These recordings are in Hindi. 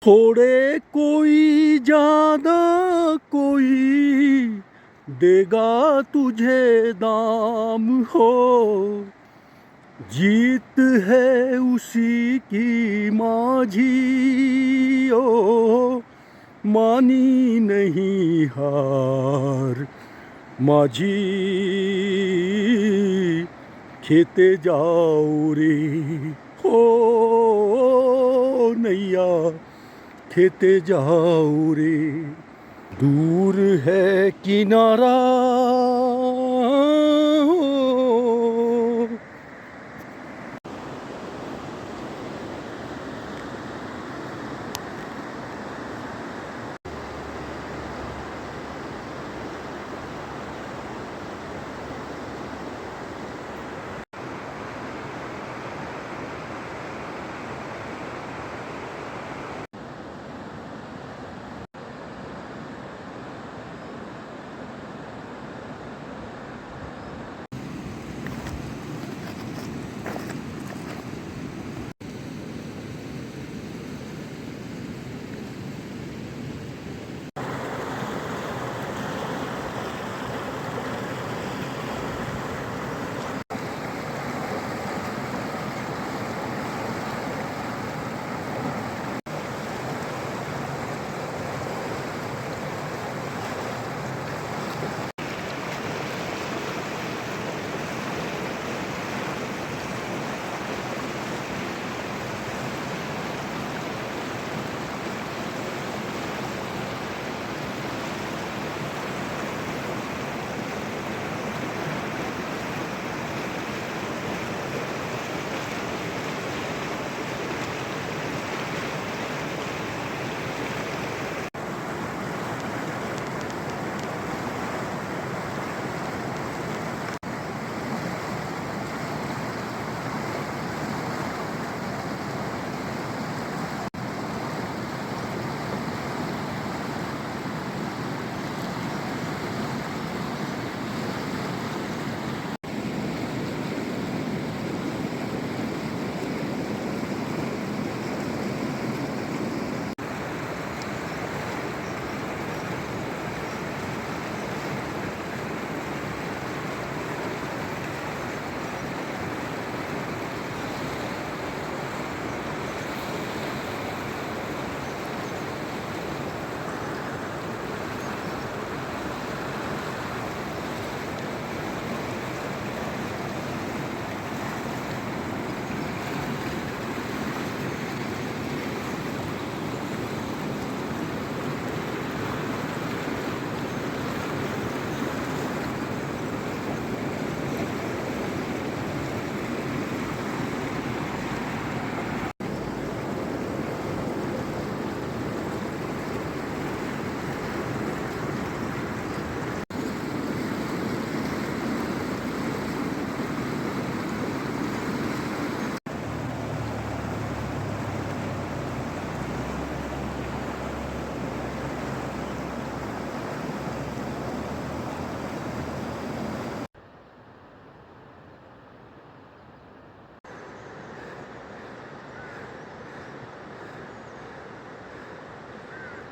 थोड़े कोई ज्यादा कोई देगा तुझे दाम हो, जीत है उसी की माझी ओ, मानी नहीं हार माझी, खेते जाओ रे हो नैया, खेते जाओ रे। दूर है किनारा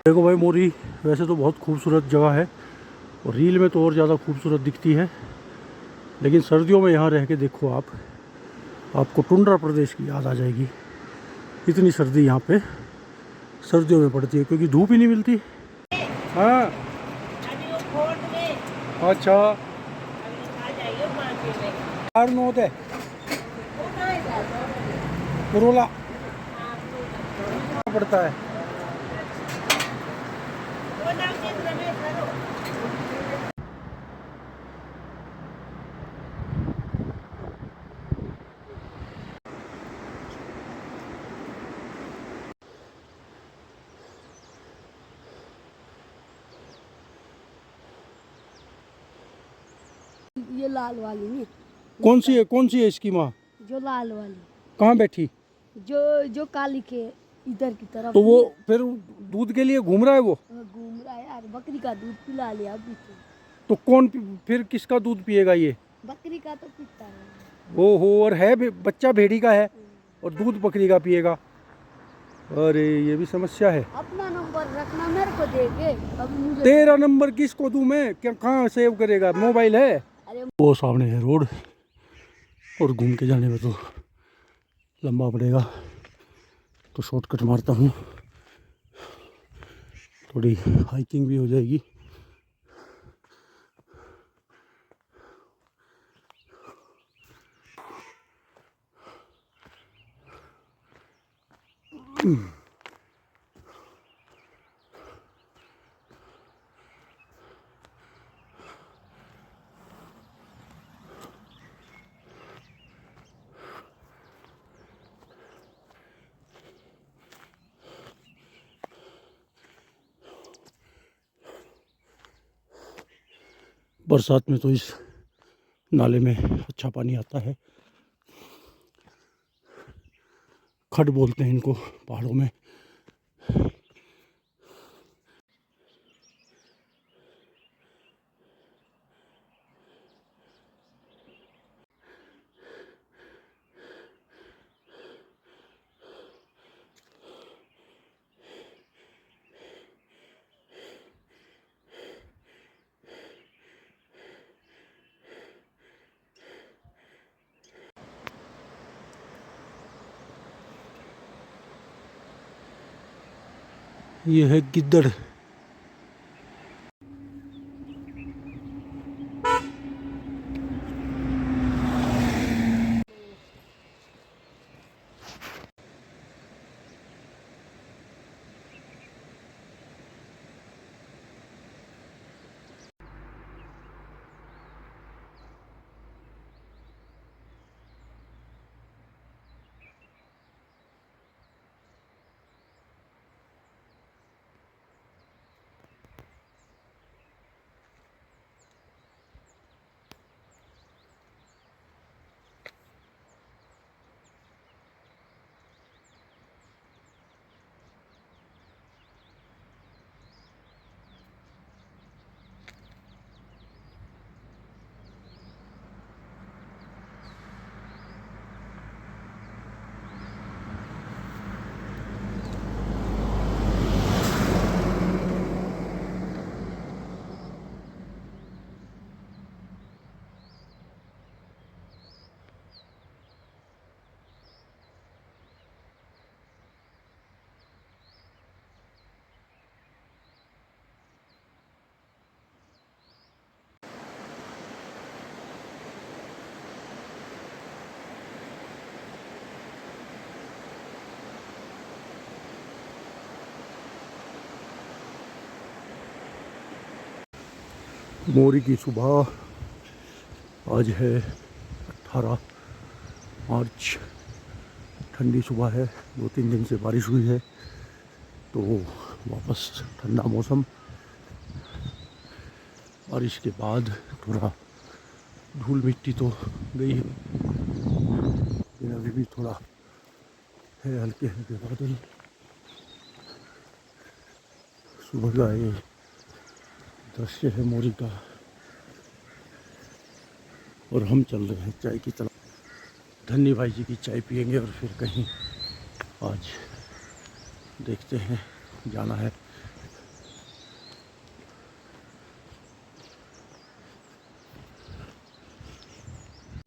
देखो भाई, मोरी वैसे तो बहुत खूबसूरत जगह है और रील में तो और ज़्यादा खूबसूरत दिखती है, लेकिन सर्दियों में यहाँ रह के देखो आपको टुंड्रा प्रदेश की याद आ जाएगी। इतनी सर्दी यहाँ पे सर्दियों में पड़ती है क्योंकि धूप ही नहीं मिलती। हाँ अच्छा, नोट है करोला पड़ता है। ये लाल वाली नहीं। कौन सी है इसकी माँ? जो लाल वाली। कहाँ बैठी? जो जो काली के इधर की तरफ। तो वो फिर दूध के लिए घूम रहा है वो? घूम रहा है यार, बकरी का दूध पिला लिया अभी तो कौन फिर किसका दूध पिएगा ये? बकरी का तो पीता है। ओहो, और है बच्चा भेड़ी का है और दूध बकरी का पिएगा। अरे ये भी समस्या है। अपना नंबर रखना मेरे को दे के, अभी मुझे तेरा नंबर किसको दूं मैं? क्या कहाँ सेव करेगा? मोबाइल है। अरे वो सामने है रोड, और घूम के जाने में तो लंबा पड़ेगा, तो शॉर्टकट मारता हूँ, थोड़ी हाइकिंग भी हो जाएगी। बरसात में तो इस नाले में अच्छा पानी आता है। खड बोलते हैं इनको पहाड़ों में। ये है गिद्दड़। मोरी की सुबह, आज है 18 मार्च। ठंडी सुबह है, 2-3 दिन से बारिश हुई है, तो वापस ठंडा मौसम। बारिश के बाद थोड़ा धूल मिट्टी तो गई है, लेकिन अभी भी थोड़ा है हल्के हल्के बादल। सुबह का ये दृश्य है मोरी का, और हम चल रहे हैं चाय की तरफ। धन्नी भाई जी की चाय पियेंगे और फिर कहीं आज देखते हैं, जाना है।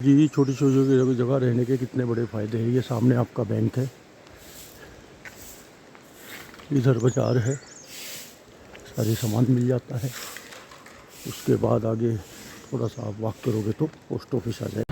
जी, छोटी छोटी जगह रहने के कितने बड़े फ़ायदे हैं। ये सामने आपका बैंक है, इधर बाजार है, सारे सामान मिल जाता है। उसके बाद आगे थोड़ा सा आप वॉक करोगे तो पोस्ट ऑफिस आ जाए।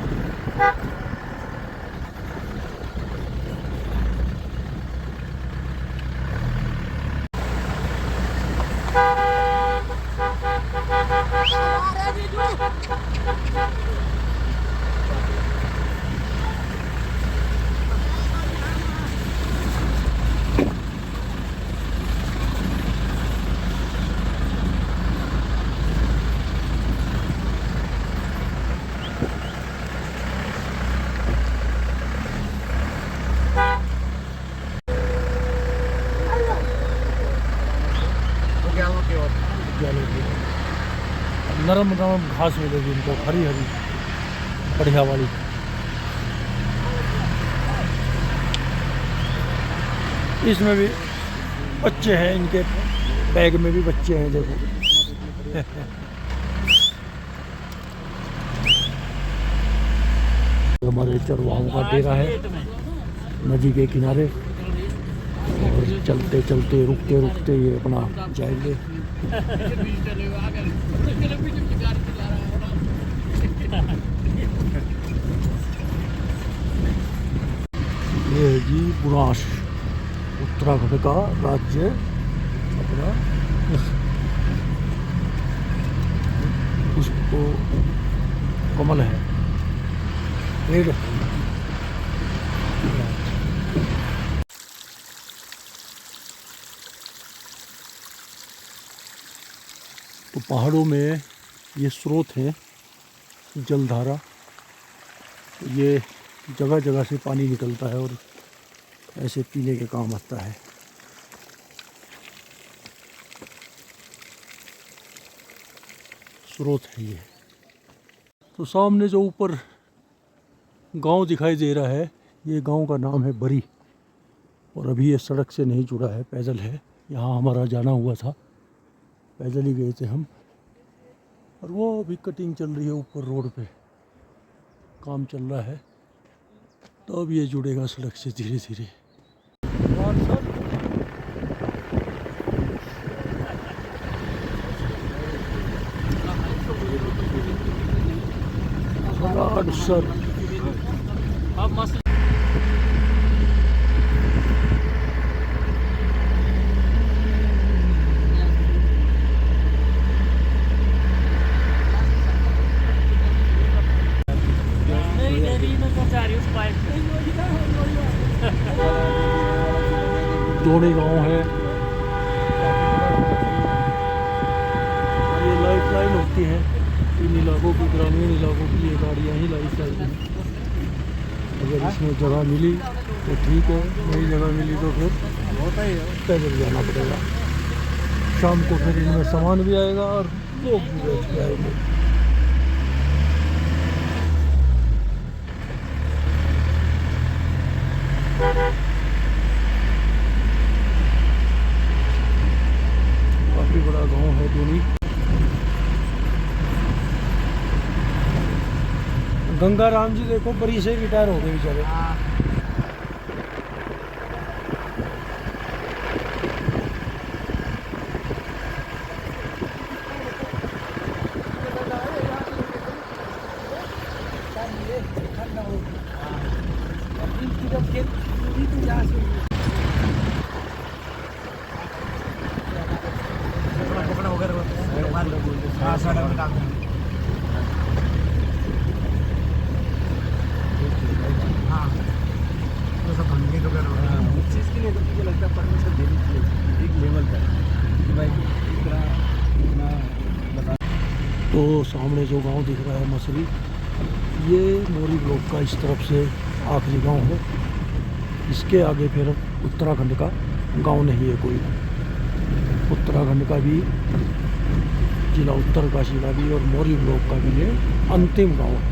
नरम नरम घास मिलेगी इनको, हरी हरी बढ़िया वाली। इसमें भी बच्चे हैं, इनके बैग में भी बच्चे हैं देखो। हमारे चरवाहों का डेरा है नदी के किनारे, और चलते चलते रुकते रुकते ये अपना जाएंगे। ये है जी बुनास, उत्तराखंड का राज्य अपना उसको कमल है, पेड़ है। तो पहाड़ों में ये स्रोत है जलधारा, ये जगह जगह से पानी निकलता है और ऐसे पीने के काम आता है। स्रोत है ये। तो सामने जो ऊपर गांव दिखाई दे रहा है, ये गांव का नाम है बरी, और अभी ये सड़क से नहीं जुड़ा है, पैदल है। यहाँ हमारा जाना हुआ था, पैदल ही गए थे हम। और वो अभी कटिंग चल रही है ऊपर रोड पे, काम चल रहा है, तो अब ये जुड़ेगा सड़क से धीरे धीरे। सर दोनी गांव है, ये लाइफ लाइन होती है इन इलाकों की, ग्रामीण इलाकों की। ये गाड़ियाँ ही लाइफ लाइन हैं। अगर इसमें जगह मिली तो ठीक है, नई जगह मिली तो फिर पैदल जाना पड़ेगा। शाम को फिर इनमें सामान भी आएगा और लोग भी बैठ के आएंगे। काफी बड़ा गांव है दोनी। गंगाराम जी देखो बरी से रिटायर हो गए बेचारे। तो सामने जो गांव दिख रहा है मसरी, ये मोरी ब्लॉक का इस तरफ से आखिरी गांव है। इसके आगे फिर उत्तराखंड का गांव नहीं है कोई। उत्तराखंड का भी जिला उत्तरकाशी का भी और मोरी ब्लॉक का भी ये अंतिम गांव है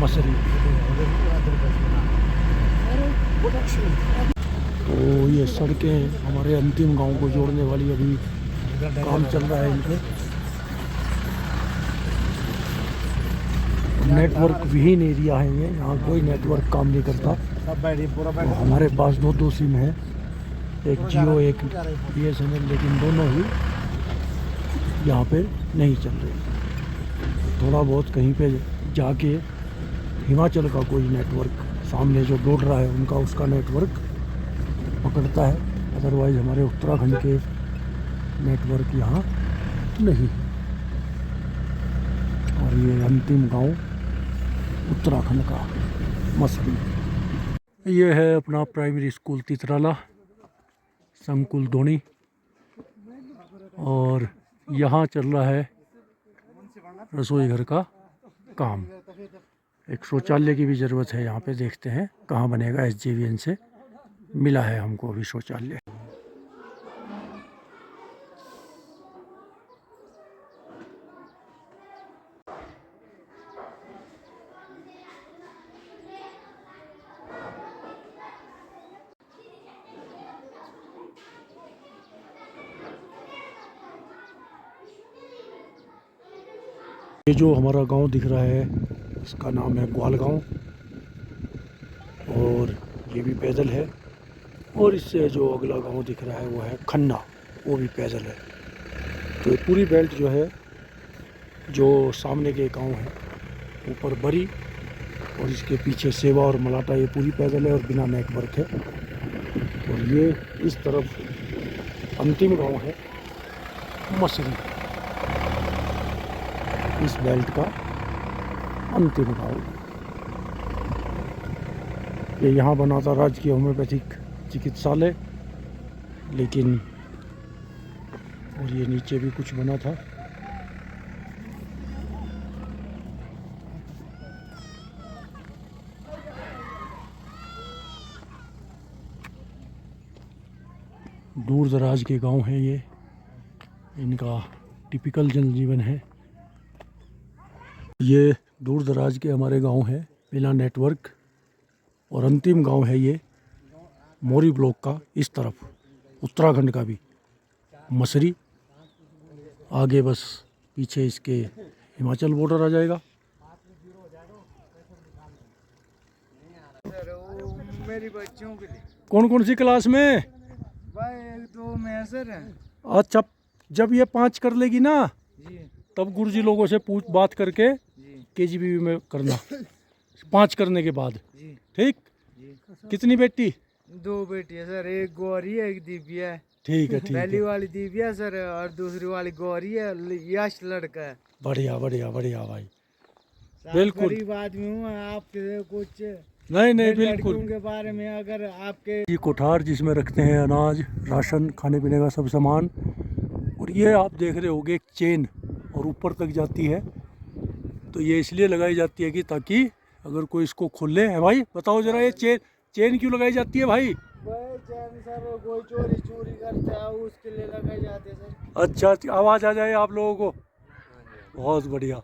मसरी। तो ये सड़कें हमारे अंतिम गांव को जोड़ने वाली, अभी काम चल रहा है इनके। नेटवर्क विहीन एरिया है ये, यहाँ कोई नेटवर्क काम नहीं करता। तो हमारे पास दो सिम है, एक जियो एक BSNL, लेकिन दोनों ही यहाँ पे नहीं चल रहे। थोड़ा बहुत कहीं पे जाके हिमाचल का कोई नेटवर्क सामने जो दौड़ रहा है उनका, उसका नेटवर्क पकड़ता है, अदरवाइज़ हमारे उत्तराखंड के नेटवर्क यहाँ नहीं। और ये अंतिम गांव उत्तराखंड का मसरी। ये है अपना प्राइमरी स्कूल तितराला, संकुल दोनी, और यहाँ चल रहा है रसोई घर का काम। एक शौचालय की भी ज़रूरत है यहाँ पे, देखते हैं कहाँ बनेगा। SJVN से मिला है हमको अभी शौचालय। ये जो हमारा गांव दिख रहा है इसका नाम है ग्वाल गांव और ये भी पैदल है। और इससे जो अगला गांव दिख रहा है वो है खन्ना, वो भी पैदल है। तो ये पूरी बेल्ट जो है, जो सामने के गांव है ऊपर बरी और इसके पीछे सेवा और मलाटा, ये पूरी पैदल है और बिना नेटवर्क है। और ये इस तरफ अंतिम गांव है मसरी, इस बेल्ट का अंतिम गांव। ये यहाँ बना था राजकीय होम्योपैथिक चिकित्सालय, लेकिन और ये नीचे भी कुछ बना था। दूर दराज के गांव हैं ये, इनका टिपिकल जनजीवन है। ये दूर दराज के हमारे गांव हैं बिना नेटवर्क। और अंतिम गांव है ये मोरी ब्लॉक का, इस तरफ उत्तराखंड का भी मसरी। आगे बस पीछे इसके हिमाचल बॉर्डर आ जाएगा। मेरी बच्चों के लिए कौन कौन सी क्लास में? भाई 1-2 में सर। अच्छा, जब ये 5 कर लेगी ना जी तब गुरुजी लोगों से पूछ बात करके जी केजीबी में करना 5 करने के बाद, जी ठीक? जी। कितनी बेटी? 2 बेटियां सर, एक गौरी है एक दिव्या है। ठीक है, ठीक पहली है। वाली दिव्या सर और दूसरी वाली गौरी है। यश लड़का है। बढ़िया बढ़िया बढ़िया भाई। साहब, बिल्कुल। गरीब आदमी हूँ, आपके कुछ नहीं नहीं, लड़कियों बिल्कुल। के बारे में अगर आपके ये कोठार जिसमें रखते हैं अनाज, राशन, खाने पीने का सब सामान। और ये आप देख रहे होगे एक चेन और ऊपर तक जाती है। तो ये इसलिए लगाई जाती है कि ताकि अगर कोई इसको खोले, है भाई बताओ जरा, ये चेन क्यों लगाई जाती है भाई? भाई चैन सर कोई चोरी करता है उसके लिए लगाए जाते हैं सर। अच्छा, आवाज़ आ जाए आप लोगों को, बहुत बढ़िया।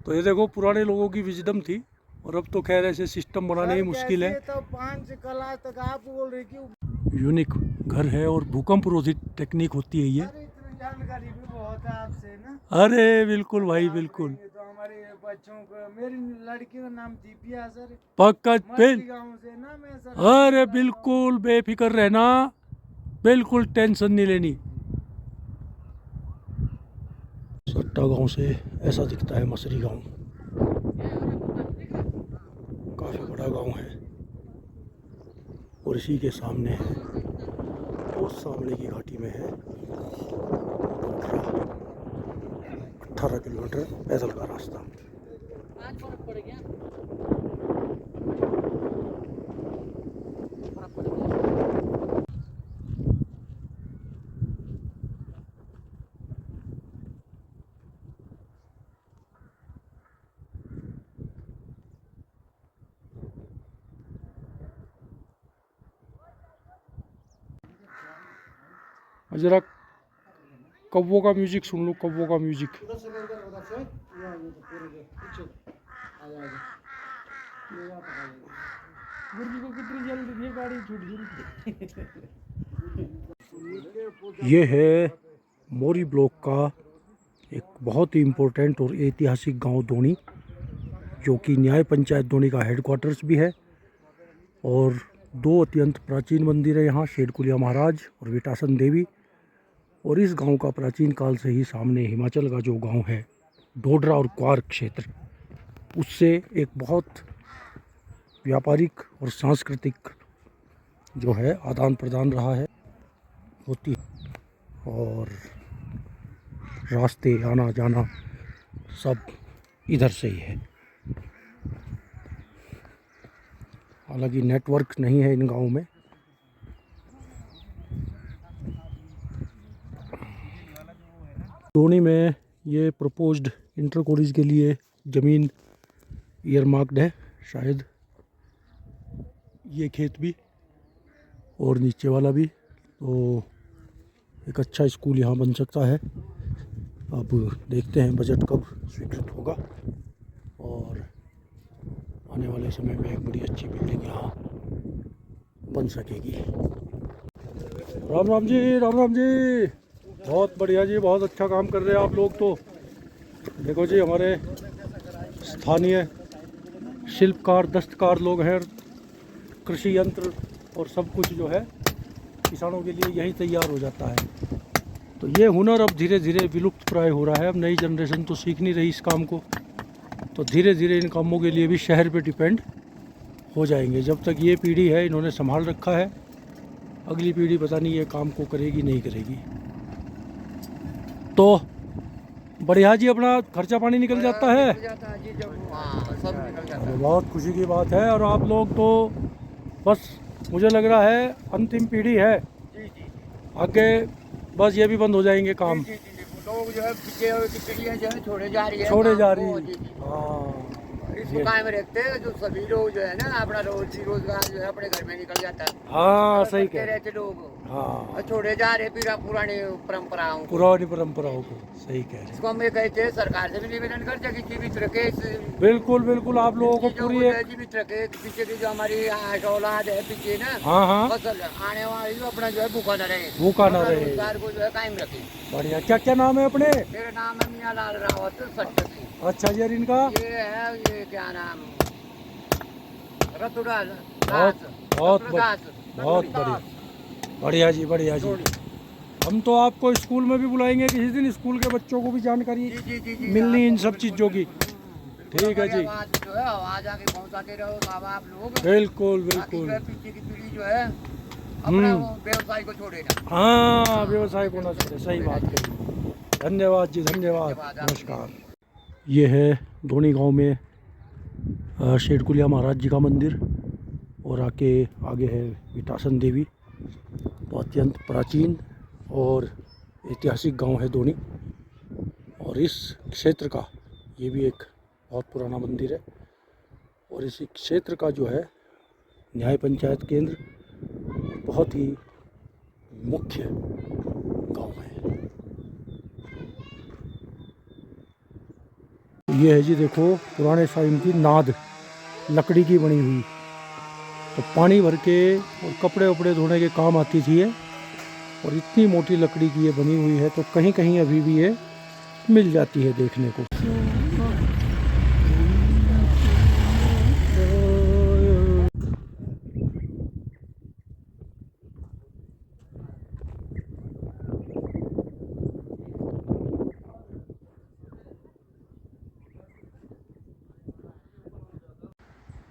तो ये देखो पुराने लोगों की विजडम थी, और अब तो खैर ऐसे सिस्टम बनाने ही मुश्किल है। तो 5 क्लास तक आप बोल रहे क्यों? यूनिक घर है और भूकंप रोधी टेक्निक होती है ये। अरे इतनी जानकारी भी बहुत है आपसे ना। अरे बिल्कुल भाई, बिल्कुल। ये तो हमारे बच्चों को, मेरी लड़की का नाम दीपिया है सर। पक्का मस्ती गाँव से ना मैं सर। अरे बिल्कुल बेफिक्र रहना, बिल्कुल टेंशन नहीं लेनी। सट्टा गांव से ऐसा दिखता है मसरी गांव। काफ़ी बड़ा गांव है और इसी के सामने है, और सामने की घाटी में है 18 किलोमीटर पैदल का रास्ता। जरा कौवों का म्यूजिक सुन लो, कौवों का म्यूजिक। गुरुजी को कितनी जल्दी ये गाड़ी छूट गई। ये है मोरी ब्लॉक का एक बहुत ही इम्पोर्टेंट और ऐतिहासिक गांव दोनी, जो कि न्याय पंचायत दोनी का हेडक्वार्टर्स भी है। और 2 अत्यंत प्राचीन मंदिर है यहाँ, शेरकुलिया महाराज और विटासन देवी। और इस गांव का प्राचीन काल से ही सामने हिमाचल का जो गांव है डोडरा और क्वार क्षेत्र, उससे एक बहुत व्यापारिक और सांस्कृतिक जो है आदान प्रदान रहा है, होती है। और रास्ते आना जाना सब इधर से ही है। हालांकि नेटवर्क नहीं है इन गाँव में। दोनी में ये प्रपोज्ड इंटर कॉलेज के लिए ज़मीन ईयरमार्क्ड है शायद, ये खेत भी और नीचे वाला भी। तो एक अच्छा स्कूल यहाँ बन सकता है। अब देखते हैं बजट कब स्वीकृत होगा और आने वाले समय में एक बड़ी अच्छी बिल्डिंग यहाँ बन सकेगी। राम राम जी, राम राम जी। बहुत बढ़िया जी, बहुत अच्छा काम कर रहे हैं आप लोग। तो देखो जी, हमारे स्थानीय शिल्पकार दस्तकार लोग हैं, कृषि यंत्र और सब कुछ जो है किसानों के लिए यही तैयार हो जाता है। तो ये हुनर अब धीरे धीरे विलुप्त प्राय हो रहा है। अब नई जनरेशन तो सीख नहीं रही इस काम को, तो धीरे धीरे इन कामों के लिए भी शहर पे डिपेंड हो जाएंगे। जब तक ये पीढ़ी है इन्होंने संभाल रखा है, अगली पीढ़ी पता नहीं ये काम को करेगी नहीं करेगी। तो बढ़िया जी, अपना खर्चा पानी निकल जाता है। अरे बहुत खुशी की बात है। और आप लोग तो बस मुझे लग रहा है अंतिम पीढ़ी है, आगे बस ये भी बंद हो जाएंगे काम। लोग जो है पीछे पीढ़ियां जो है छोड़े जा रही है, हाँ इसको कायम रखते हैं। जो सभी लोग जो है ना अपना रोजगार जो है अपने घर में निकल जाता है। हाँ सही कह रहते लोग, हाँ छोड़े जा रहे पुरानी परंपराओं को सही कह रहे हैं। इसको हम ये कहते हैं सरकार से भी निवेदन कर कि जीवित रखे। बिल्कुल बिल्कुल, आप लोगों को पूरी जीवित रखे। पीछे की जो हमारी औलाद है पीछे ना, हाँ फसल आने वाली अपना जो है भूखा न रहे, रोजगार को जो है कायम रखे। बढ़िया। क्या क्या नाम है अपने? मेरा नाम है मियाँ लाल रावत सट्टा। अच्छा जी, और इनका ये है, ये क्या नाम, रतुदास। बहुत बढ़िया, बढ़िया जी, बढ़िया जी। हम तो आपको स्कूल में भी बुलाएंगे किसी दिन, स्कूल के बच्चों को भी जानकारी मिलनी इन सब चीज़ों की। ठीक है जी, जो है आवाज आके पहुंचाते रहो आप लोग। बिल्कुल बिल्कुल। पीछे की पीढ़ी जो है अपना व्यवसाय को छोड़े ना। हाँ, व्यवसाय को ना छोड़े, सही बात है। धन्यवाद जी, धन्यवाद, नमस्कार। ये है धोनी गांव में शेरकुलिया महाराज जी का मंदिर, और आगे है विटासन देवी। तो अत्यंत प्राचीन और ऐतिहासिक गांव है धोनी, और इस क्षेत्र का ये भी एक बहुत पुराना मंदिर है। और इस क्षेत्र का जो है न्याय पंचायत केंद्र बहुत ही मुख्य गांव है। ये है जी, देखो पुराने टाइम की नाद, लकड़ी की बनी हुई, तो पानी भर के और कपड़े वपड़े धोने के काम आती थी ये। और इतनी मोटी लकड़ी की ये बनी हुई है, तो कहीं कहीं अभी भी ये मिल जाती है देखने को।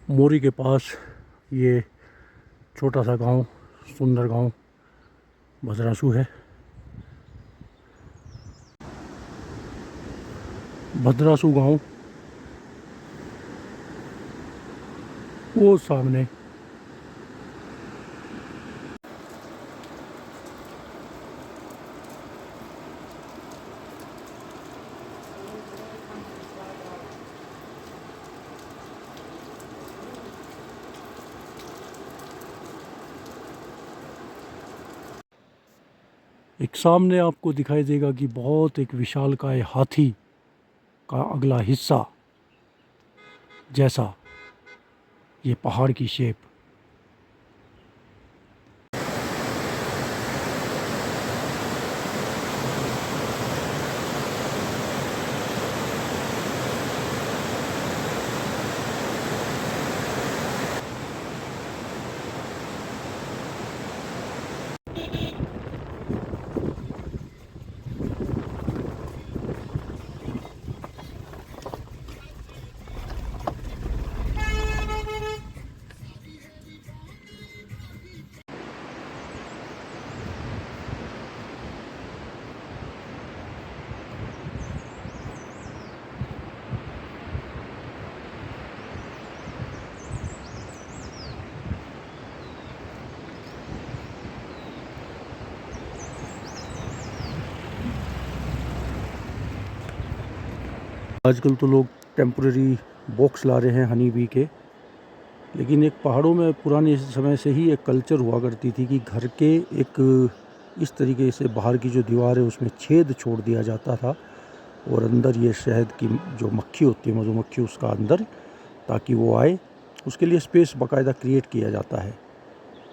मोरी के पास ये छोटा सा गांव, सुंदर गांव भद्रासू है। भद्रासू गांव वो सामने। एक सामने आपको दिखाई देगा कि बहुत एक विशालकाय हाथी का अगला हिस्सा जैसा ये पहाड़ की शेप। आजकल तो लोग टेम्परेरी बॉक्स ला रहे हैं हनी बी के, लेकिन एक पहाड़ों में पुराने समय से ही एक कल्चर हुआ करती थी कि घर के एक इस तरीके से बाहर की जो दीवार है उसमें छेद छोड़ दिया जाता था, और अंदर ये शहद की जो मक्खी होती है, मधुमक्खी, उसका अंदर, ताकि वो आए, उसके लिए स्पेस बाकायदा क्रिएट किया जाता है।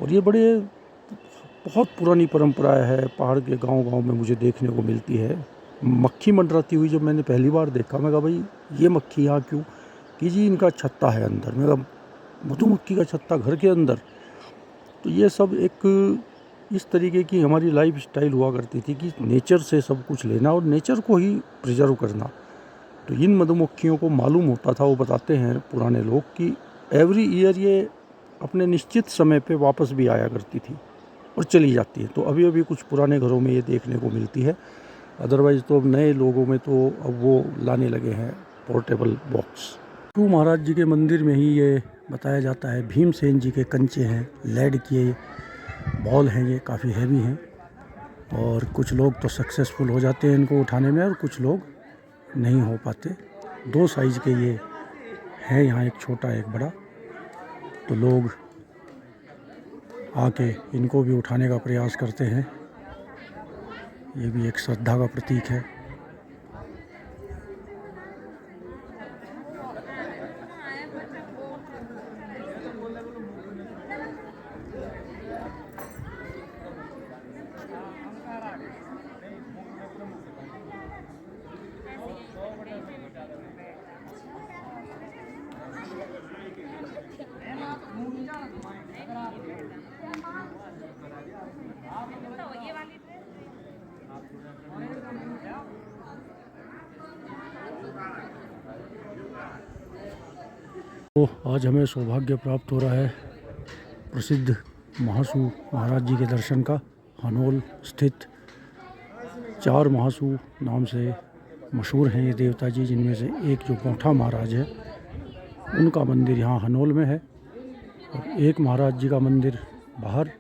और ये बहुत पुरानी परंपरा है, पहाड़ के गांव-गांव में मुझे देखने को मिलती है। मक्खी मंडराती हुई जब मैंने पहली बार देखा, मैं कहा भाई ये मक्खी यहाँ क्यों, कि जी इनका छत्ता है अंदर। मैं कहा मधुमक्खी का छत्ता घर के अंदर। तो ये सब एक इस तरीके की हमारी लाइफ स्टाइल हुआ करती थी कि नेचर से सब कुछ लेना और नेचर को ही प्रिजर्व करना। तो इन मधुमक्खियों को मालूम होता था, वो बताते हैं पुराने लोग, कि एवरी ईयर ये अपने निश्चित समय पे वापस भी आया करती थी और चली जाती है। तो अभी अभी कुछ पुराने घरों में ये देखने को मिलती है, अदरवाइज़ तो अब नए लोगों में तो अब वो लाने लगे हैं पोर्टेबल बॉक्स। शिव महाराज जी के मंदिर में ही ये बताया जाता है भीमसेन जी के कंचे हैं, लेड के बॉल हैं, ये काफ़ी हैवी हैं और कुछ लोग तो सक्सेसफुल हो जाते हैं इनको उठाने में और कुछ लोग नहीं हो पाते। 2 साइज़ के ये हैं यहाँ, एक छोटा एक बड़ा। तो लोग आके इनको भी उठाने का प्रयास करते हैं। ये भी एक श्रद्धा का प्रतीक है। तो आज हमें सौभाग्य प्राप्त हो रहा है प्रसिद्ध महासू महाराज जी के दर्शन का। हनोल स्थित 4 महासू नाम से मशहूर हैं ये देवता जी, जिनमें से एक जो पोंठा महाराज है उनका मंदिर यहाँ हनोल में है और एक महाराज जी का मंदिर बाहर